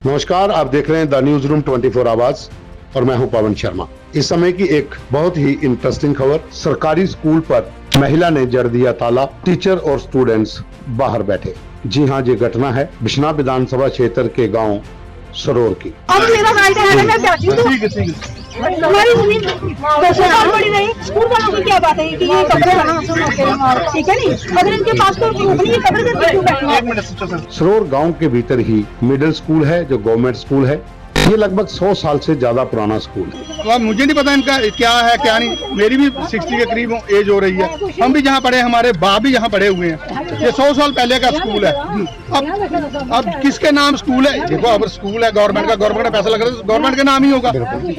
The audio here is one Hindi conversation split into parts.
नमस्कार, आप देख रहे हैं द न्यूज रूम 24 आवाज और मैं हूं पवन शर्मा। इस समय की एक बहुत ही इंटरेस्टिंग खबर, सरकारी स्कूल पर महिला ने जड़ दिया ताला, टीचर और स्टूडेंट्स बाहर बैठे। जी हां, ये घटना है बिश्नाह विधानसभा क्षेत्र के गांव सरोर की। अब मेरा राइट है, मैं चाहती हूँ हमारी जमीन 200 साल पड़ी रही। स्कूल वालों की क्या बात है कि ये कब्र बना, ठीक है नहीं? अगर इनके पास कोई प्रूफ नहीं है, कब्र करके क्यों बैठे? सरोर गांव के भीतर ही मिडिल स्कूल है जो गवर्नमेंट स्कूल है। ये लगभग 100 साल से ज्यादा पुराना स्कूल है। अब मुझे नहीं पता इनका क्या है क्या नहीं। मेरी भी 60 के करीब एज हो रही है। हम भी जहाँ पढ़े, हमारे बाप भी यहाँ पढ़े हुए हैं। ये 100 साल पहले का स्कूल है। अब किसके नाम स्कूल है? देखो, अब स्कूल है गवर्नमेंट का, गवर्नमेंट का पैसा लग रहा है, गवर्नमेंट के नाम ही होगा।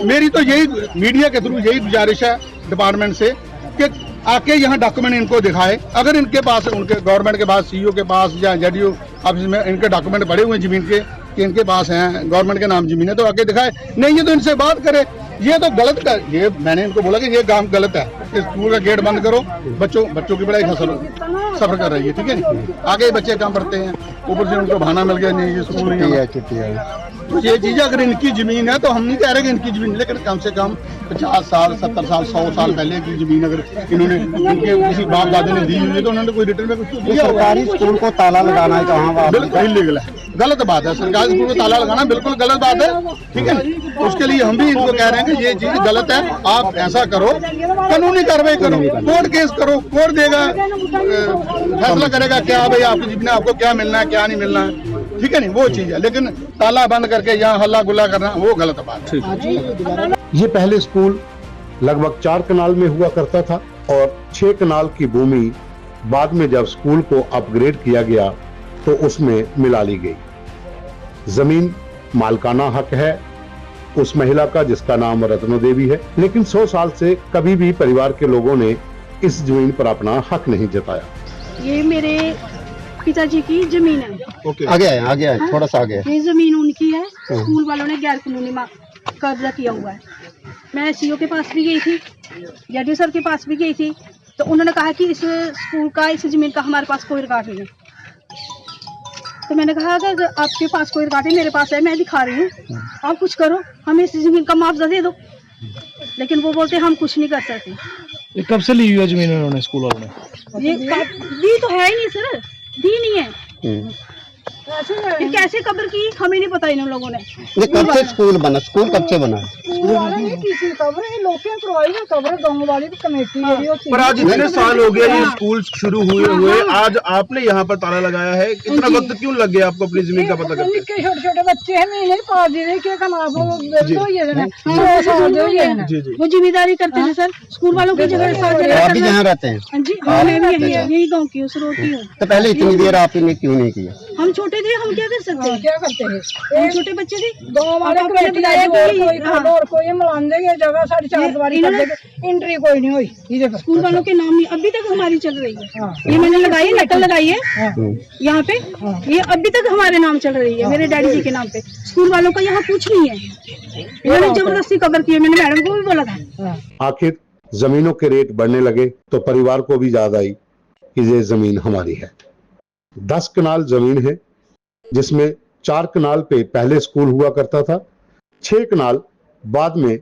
मेरी तो यही मीडिया के थ्रू यही गुजारिश है डिपार्टमेंट से कि आके यहाँ डॉक्यूमेंट इनको दिखाए। अगर इनके पास, उनके गवर्नमेंट के पास, सीईओ के पास या जेडीओ ऑफिस में इनके डॉक्यूमेंट पड़े हुए जमीन के कि इनके पास हैं, गवर्नमेंट के नाम जमीन है, तो आके दिखाए। नहीं, ये तो इनसे बात करे। ये तो गलत कर, ये मैंने इनको बोला कि ये काम गलत है, इस स्कूल का गेट बंद करो। बच्चों की पढ़ाई सफर कर रही है, ठीक है। आगे बच्चे काम पढ़ते हैं, ऊपर से उनको बहाना मिल गया, नहीं ये स्कूल नहीं है। तो ये चीज अगर इनकी जमीन है तो हम नहीं कह रहे कि इनकी जमीन, लेकिन कम से कम 50 साल 70 साल 100 साल पहले की जमीन अगर इन्होंने इनके किसी बाप दादे ने दी हुई है तो उन्होंने कोई रिटर्न में कुछ दिया। सरकारी स्कूल को ताला लगाना है कहाँ? बिल्कुल इलीगल है, गलत बात है। सरकारी स्कूल को ताला लगाना बिल्कुल गलत बात है, ठीक है। उसके लिए हम भी इनको कह रहे हैं कि ये चीज गलत है। आप ऐसा करो, कानूनी कार्रवाई करो, कोर्ट केस करो, कोर्ट देगा, फैसला करेगा क्या भाई आपकी जमीन, आपको क्या मिलना है क्या नहीं मिलना है, ठीक है नहीं, वो चीज है। लेकिन ताला बंद करके यहाँ हल्ला गुल्ला करना वो गलत बात है। ये पहले स्कूल लगभग 4 कनाल में हुआ करता था और 6 कनाल की भूमि बाद में जब स्कूल को अपग्रेड किया गया तो उसमें मिला ली गई। जमीन मालकाना हक है उस महिला का जिसका नाम रत्नो देवी है, लेकिन 100 साल से कभी भी परिवार के लोगों ने इस जमीन पर अपना हक नहीं जताया। ये मेरे पिताजी की जमीन है। आगे आए, थोड़ा सा आगे। ये जमीन उनकी है, स्कूल वालों ने गैर कानूनी कब्जा किया हुआ है। मैं सीईओ के पास भी गई थी, जेडीओ सर के पास भी गई थी, तो उन्होंने कहा कि इस स्कूल का, इस जमीन का हमारे पास कोई रिकॉर्ड नहीं है। तो मैंने कहा अगर आपके पास कोई रिकॉर्ड है, मेरे पास है, मैं दिखा रही हूँ, आप कुछ करो, हमें इस जमीन का मुआवजा दे दो। लेकिन वो बोलते हम कुछ नहीं कर सकते। ये कब से ली हुई है जमीन उन्होंने, स्कूल वालों ने? ये दी तो है ही नहीं सर, दी नहीं है। ये कैसे कब्र की हमें नहीं पता इन लोगों ने। ये कब से स्कूल बना? स्कूल कब से बना? पर आज इतने साल हो गए ये स्कूल शुरू हुए आज आपने यहाँ पर ताला लगाया है, इतना वक्त क्यों लग गया आपको अपनी जमीन का पता करने? छोटे छोटे बच्चे हैं, महीने पास वो जिम्मेदारी करते हैं सर, स्कूल वालों की जगह आप भी यहाँ रहते हैं? जी हाँ, मैं भी यही गाँव की हूँ, सरोर की हूँ। तो पहले इतनी देर आपने क्यों नहीं किया? हम छोटे थे, हम क्या कर सकते हैं? क्या करते हैं? हम छोटे बच्चे थे। कोई नहीं हुई, स्कूल वालों के नाम नहीं, अभी तक हमारी चल रही है। ये मैंने लगाई है, नकल लगाई है यहाँ पे, ये अभी तक हमारे नाम चल रही है, मेरे डैडी जी के नाम पे। स्कूल वालों का यहाँ कुछ नहीं है। इन्होंने जबरदस्ती कवर की है, मैंने मैडम को भी बोला था। आखिर जमीनों के रेट बढ़ने लगे तो परिवार को भी याद आई कि ये जमीन हमारी है। 10 कनाल जमीन है जिसमें 4 कनाल पे पहले स्कूल हुआ करता था, 6 कनाल बाद में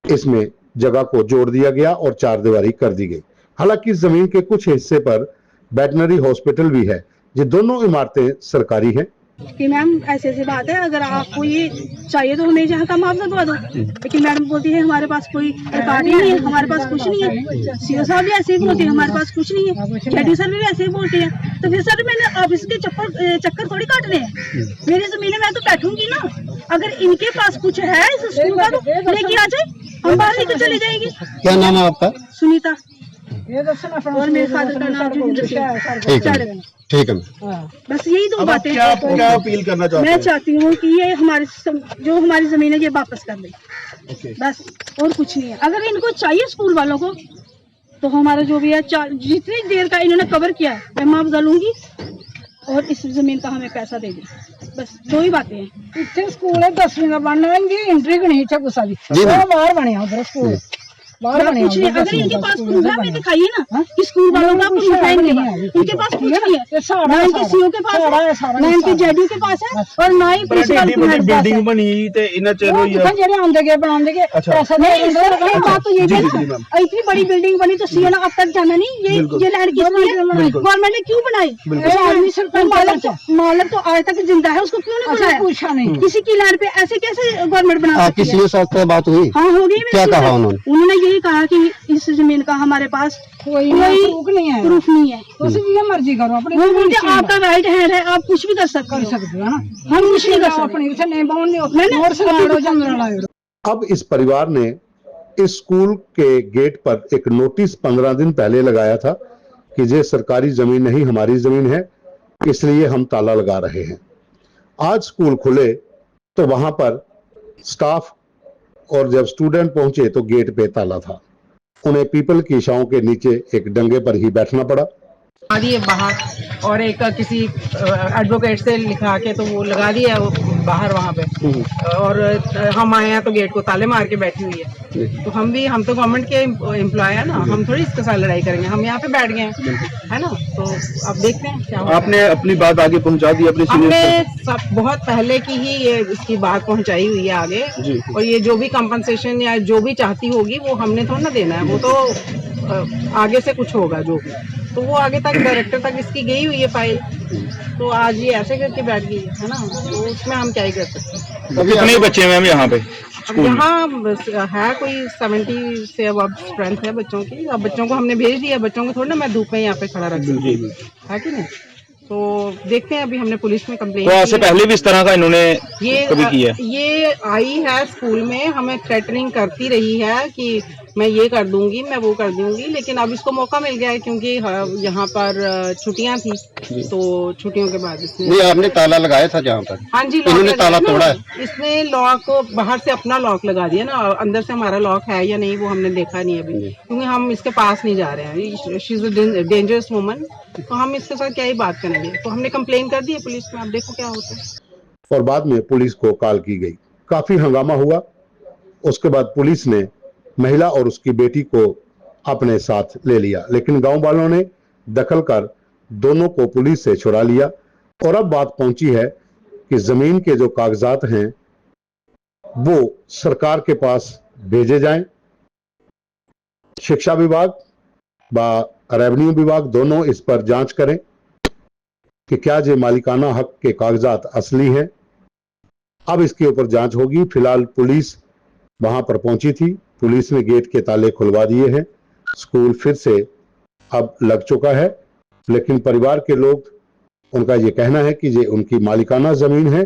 इसमें जगह को जोड़ दिया गया और 4 दीवारी कर दी गई। हालांकि इस जमीन के कुछ हिस्से पर वेटनरी हॉस्पिटल भी है। ये दोनों इमारतें सरकारी हैं। कि मैम ऐसे ऐसी बात है, अगर आपको ये चाहिए तो हमें यहाँ का मुआवजा दवा दो। लेकिन मैडम बोलती है हमारे पास कोई रिकॉर्ड ही नहीं है, हमारे पास कुछ नहीं है। सीओ साहब भी ऐसे ही बोलते हैं हमारे पास कुछ नहीं है, जेडी सर भी ऐसे ही बोलते हैं। तो फिर सर मैंने ऑफिस के चक्कर थोड़ी काटने हैं। मेरी जमीन है, मैं तो बैठूंगी ना। अगर इनके पास कुछ है इस स्कूल का तो लेके आ जाए, हम बाहर लेकर चले जाएंगे। क्या नाम है आपका? सुनीता। और मेरे फादर का नाम ठीक है। बस यही 2 बातें। क्या अपील करना चाहते हैं? मैं चाहती हूँ कि ये जो हमारी जमीन है ये वापस कर दे, बस, और कुछ नहीं है। अगर इनको चाहिए स्कूल वालों को तो हमारा जो भी है, जितनी देर का इन्होंने कवर किया है, मैं मुआवजा लूंगी और इस जमीन का हमें पैसा दे दी। बस 2 ही बातें हैं। इतने स्कूल है 10वीं का बनना, इनकी एंट्री नहीं, गुस्सा भी बाहर बने उधर स्कूल। बाहर बने कुछ नहीं, अगर इनके पास प्रूफ है हमें दिखाइए ना कि स्कूल वालों का प्रूफ है इनके पास कुछ नहीं है, ना इनके सीओ के पास है, ना इनके जेडीओ के पास है, और ना ही प्रिंसिपल के पास है। बिल्डिंग बनी ते इन्हें चलो ये जेडे आंदे के बनांदे के पैसा नहीं, सर एक बात तो ये भी है ना, इतनी बड़ी बिल्डिंग बनी तो सीओ ने अब तक जाना नहीं, ये लैंड किसकी है, गवर्नमेंट ने क्यों बनाई? मालिक तो आज तक जिंदा है, उसको क्यों नहीं बनाया? पूछा नहीं किसी की लैंड पे ऐसे कैसे गवर्नमेंट बना आपकी सकती है? सीओ साहब से बात हुई? हाँ होगी। क्या कहा उन्होंने? उन्होंने यही कहा कि इस जमीन का हमारे पास कोई प्रूफ नहीं है, प्रूफ नहीं है। तो जो मर्जी करो अपनी, वो बोलते आपका राइट हैंड है, आप कुछ भी कर सकते हो है ना, हम कुछ नहीं कर सकते। अपनी से नहीं बाउंड नहीं और सलाड़ो जंगल लाओ। अब इस परिवार ने इस स्कूल के गेट पर एक नोटिस 15 दिन पहले लगाया था कि ये सरकारी जमीन नहीं हमारी जमीन है, इसलिए हम ताला लगा रहे हैं। आज स्कूल खुले तो वहां पर स्टाफ और जब स्टूडेंट पहुंचे तो गेट पे ताला था। उन्हें पीपल की छांव के नीचे एक डंगे पर ही बैठना पड़ा। दिए बाहर, और एक किसी एडवोकेट से लिखा के तो वो लगा दिया वो बाहर वहाँ पे, और हम आए हैं तो गेट को ताले मार के बैठी हुई है। तो हम तो गवर्नमेंट के एम्प्लॉय है ना, हम थोड़ी इसके साथ लड़ाई करेंगे, हम यहाँ पे बैठ गए हैं, है ना। तो अब देखते हैं क्या होता है। आपने अपनी बात आगे पहुंचा दी अपने हमने सीनियर सब बहुत पहले की ही ये इसकी बात पहुंचाई हुई है आगे, और ये जो भी कंपनसेशन या जो भी चाहती होगी वो हमने थोड़ा ना देना है, वो तो आगे से कुछ होगा जो भी, तो वो आगे तक डायरेक्टर तक इसकी गई हुई है फाइल। तो आज ये ऐसे करके बैठ गई है ना, तो उसमें हम क्या ही कर सकते हैं। कितने बच्चे हैं मैम यहाँ पे? अब यहाँ है कोई 70 से अब स्ट्रेंथ है बच्चों की। अब बच्चों को हमने भेज दिया, बच्चों को थोड़ा ना मैं धूप में यहाँ पे खड़ा रख सकती हूँ, है कि नहीं। तो देखते हैं, अभी हमने पुलिस में कंप्लेंट तो इससे पहले भी इस तरह का इन्होंने कभी किया? ये आई है स्कूल में, हमें थ्रेटनिंग करती रही है कि मैं ये कर दूंगी, मैं वो कर दूंगी, लेकिन अब इसको मौका मिल गया है क्योंकि यहाँ पर छुट्टियां थी, तो छुट्टियों के बाद इसने नहीं, आपने ताला लगाया था जहाँ पर? हाँ जी, इन्होंने ताला तोड़ा है? इसने लॉक बाहर से अपना लॉक लगा दिया ना, अंदर से हमारा लॉक है या नहीं वो हमने देखा नहीं अभी, क्योंकि हम इसके पास नहीं जा रहे हैं। She is a dangerous woman, तो हम इसके साथ क्या ही बात करेंगे। तो हमने कंप्लेन कर दी है पुलिस में, आप देखो क्या होता है। और बाद में पुलिस को कॉल की गई, काफी हंगामा हुआ। उसके बाद पुलिस ने महिला और उसकी बेटी को अपने साथ ले लिया, लेकिन गांव वालों ने दखल कर दोनों को पुलिस से छुड़ा लिया। और अब बात पहुंची है कि जमीन के जो कागजात हैं वो सरकार के पास भेजे जाएं। शिक्षा विभाग व रेवेन्यू विभाग दोनों इस पर जांच करें कि क्या ये मालिकाना हक के कागजात असली हैं। अब इसके ऊपर जांच होगी। फिलहाल पुलिस वहां पर पहुंची थी, पुलिस ने गेट के ताले खुलवा दिए हैं, स्कूल फिर से अब लग चुका है। लेकिन परिवार के लोग, उनका ये कहना है कि ये उनकी मालिकाना जमीन है,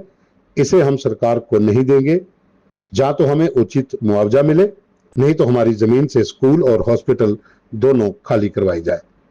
इसे हम सरकार को नहीं देंगे। जहां तो हमें उचित मुआवजा मिले, नहीं तो हमारी जमीन से स्कूल और हॉस्पिटल दोनों खाली करवाई जाए।